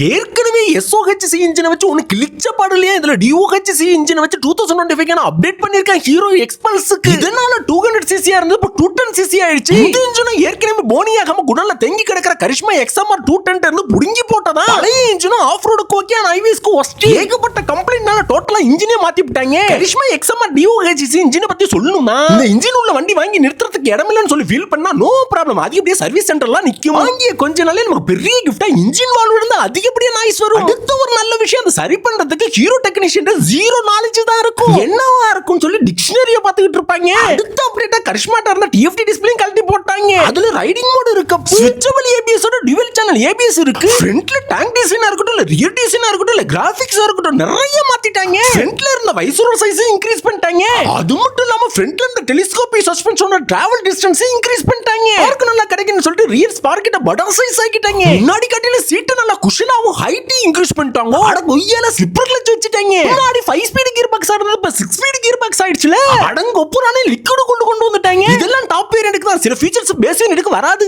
ஏற்கனவே SOHC இன்ஜினை வச்சு ஒன்னு கிளிச்ச பாடலையே இதுல DOHC இன்ஜினை வச்சு 2025 அப்டேட் பண்ணிருக்கான் ஹீரோ எக்ஸ்பல்ஸ்க்கு. இதனால 200cc இருந்தது இப்ப 210cc ஆயிடுச்சு. இந்த இன்ஜினும் ஏற்கனவே போனியாகாம குடல்ல தேங்கி கிடக்கிற கரிஷ்மா XMR 210 இருந்து புடுங்கி போட்டதா. பழைய இன்ஜினும் ஆஃப் ரோடுக்கு ஓகே ஆனா ஹைவேஸ்க்கு ஒஸ்ட். ஏகப்பட்ட கம்ப்ளைண்ட்னால டோட்டலா இன்ஜினே மாத்தி விட்டாங்க. கரிஷ்மா XMR DOHC இன்ஜினை பத்தி சொல்லணும்னா இந்த இன்ஜின் உள்ள வண்டி வாங்கி நிறுத்துறதுக்கு இடமில்லன்னு சொல்லி ஃபீல் பண்ணா நோ ப்ராப்ளம். அது அப்படியே சர்வீஸ் சென்டர்லாம் நிக்கும். வாங்கிய கொஞ்ச நாளே நமக்கு பெரிய கிஃப்டா இன்ஜின் வால்வ் இருந்தா அதிகப்படியா நாய்ஸ் வரும். அடுத்த ஒரு நல்ல விஷயம் அந்த சரி பண்றதுக்கு ஹீரோ டெக்னீஷியன் ஜீரோ நாலேஜ் தான் இருக்கும். என்னவா இருக்கும்னு சொல்லி டிக்ஷனரிய பாத்துக்கிட்டு இருப்பாங்க. அடுத்த அப்டேட்டா கரிஷ்மாட்ட இருந்த TFT டிஸ்ப்ளே கழட்டி போட்டாங்க. அதுல ரைடிங் மோட் இருக்கு, ஸ்விட்சபிள் ABS ஓட டுவல் சேனல் ABS இருக்கு. ஃப்ரண்ட்ல டேங்க் டிசைனா இருக்கட்டும் இல்ல ரியர் டிசைனா இருக்கட்டும் இல்ல கிராபிக்ஸா இருக்கட்டும் நிறைய மாத்திட்டாங்க. ஃப்ரண்ட்ல இருந்த வைசரோட சைஸ் இன்கிரீஸ் பண்ணிட்டாங்க. அது மட்டும் இல்லாம ஃப்ரண்ட்ல இருந்த டெலிஸ்கோபிக் சஸ்பென்ஷனோட டிராவல் டிஸ்டன்ஸ் இன்கிரீஸ் பண்ணிட்டாங்க. பார்க்க நல்லா கிடைக்குன்னு சொல்லிட்டு ரியர் ஸ்பார்க் கிட்ட பட்டர் சைஸ் ஆக்கிட்டாங்க. முன்னாடி காட்டில சீட் நல்லா குஷனாவும் ஹைட் இன்கிரீஸ் பண்ணிட்டாங்க. அட கொய்யால ஸ்லிப்பர் கிளட்ச் வச்சிட்டாங்க. முன்னாடி 5 ஸ்பீட் கியர் பாக்ஸ் இருந்தது இப்ப 6 ஸ்பீட் கியர் பாக்ஸ் ஆயிடுச்சுல. அடங்க ஒப்புறானே லிக்விட் கொண்டு வந்துட்டாங்க. இதெல்லாம் டாப் வேரியன்ட்க்கு தான். சில ஃபீச்சர்ஸ் பேஸ் வேரியன்ட்க்கு வராது.